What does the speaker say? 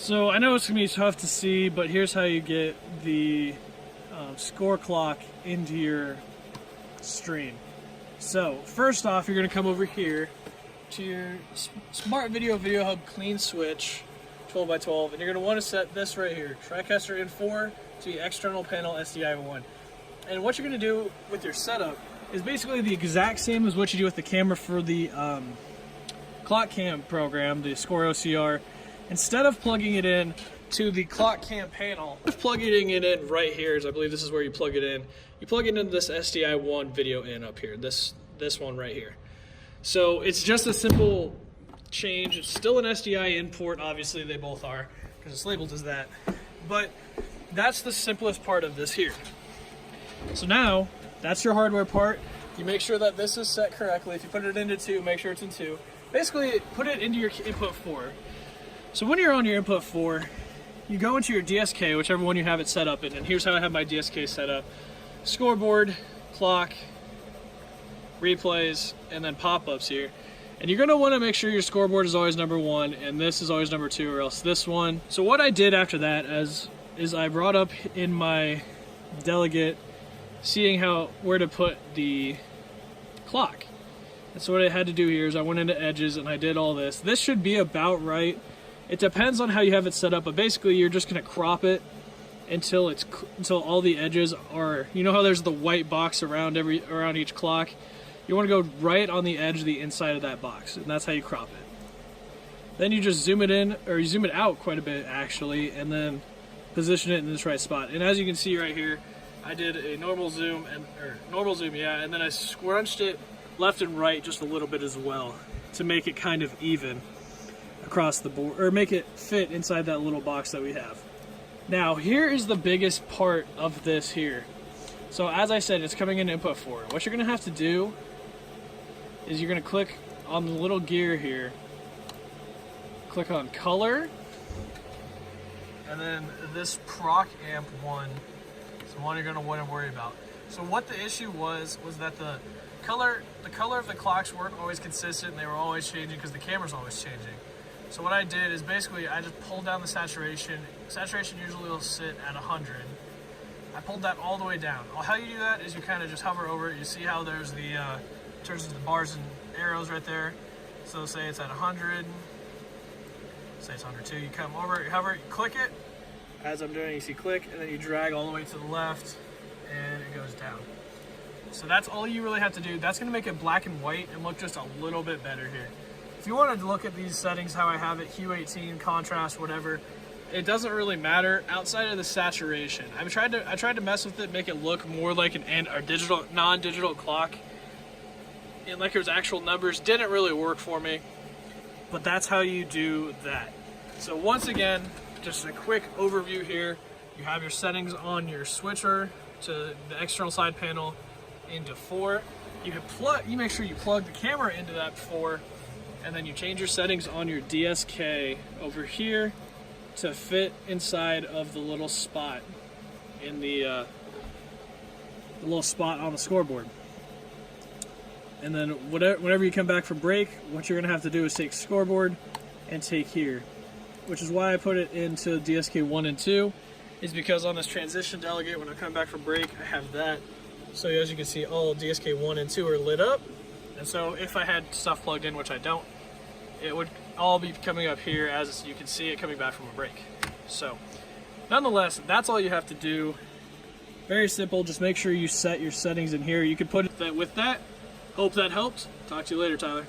So I know it's going to be tough to see, but here's how you get the score clock into your stream. So first off, you're going to come over here to your Smart Video Hub clean switch 12x12, and you're going to want to set this right here, TriCaster N4 to the external panel SDI1. And what you're going to do with your setup is basically the exact same as what you do with the camera for the clock cam program, the Score OCR. Instead of plugging it in to the clock cam panel, plugging it in right here, is I believe this is where you plug it in. You plug it into this SDI1 video in up here, this one right here. So it's just a simple change. It's still an SDI in port, obviously they both are, because it's labeled as that. But that's the simplest part of this here. So now, that's your hardware part. You make sure that this is set correctly. If you put it into 2, make sure it's in 2. Basically, put it into your input 4. So when you're on your input 4, you go into your DSK, whichever one you have it set up in, and here's how I have my DSK set up. Scoreboard, clock, replays, and then pop-ups here. And you're gonna wanna make sure your scoreboard is always number 1, and this is always number 2, or else this one. So what I did after that is I brought up in my delegate, seeing where to put the clock. And so what I had to do here is I went into edges and I did all this. This should be about right. It depends on how you have it set up, but basically you're just gonna crop it until all the edges are, you know how there's the white box around each clock? You wanna go right on the edge of the inside of that box, and that's how you crop it. Then you just zoom it in, or you zoom it out quite a bit actually, and then position it in this right spot. And as you can see right here, I did a normal zoom, and then I scrunched it left and right just a little bit as well to make it kind of even across the board, or make it fit inside that little box that we have. Now here is the biggest part of this here. So as I said, it's coming in input 4. What you're gonna have to do is you're gonna click on the little gear here, click on color, and then this proc amp one is the one you're gonna want to worry about. So what the issue was that the color of the clocks weren't always consistent, and they were always changing because the camera's always changing. So what I did is basically I just pulled down the saturation. Saturation usually will sit at 100. I pulled that all the way down. How you do that is you kind of just hover over it. You see how there's the turns into the bars and arrows right there. So say it's at 100. Say it's 102. You come over, you hover, you click it. As I'm doing, you see click, and then you drag all the way to the left, and it goes down. So that's all you really have to do. That's gonna make it black and white and look just a little bit better here. If you wanted to look at these settings, how I have it, Hue 18, contrast, whatever, it doesn't really matter outside of the saturation. I tried to mess with it, make it look more like a digital, non-digital clock, and like there's actual numbers. Didn't really work for me, but that's how you do that. So once again, just a quick overview here. You have your settings on your switcher to the external side panel into 4. You make sure you plug the camera into that 4, and then you change your settings on your DSK over here to fit inside of the little spot in the little spot on the scoreboard. And then whenever you come back from break, what you're gonna have to do is take scoreboard and take here, which is why I put it into DSK 1 and 2, is because on this transition delegate, when I come back from break, I have that. So as you can see, all DSK 1 and 2 are lit up. And so if I had stuff plugged in, which I don't, it would all be coming up here as you can see it coming back from a break. So nonetheless, that's all you have to do. Very simple, just make sure you set your settings in here. You can put it with that. Hope that helped. Talk to you later, Tyler.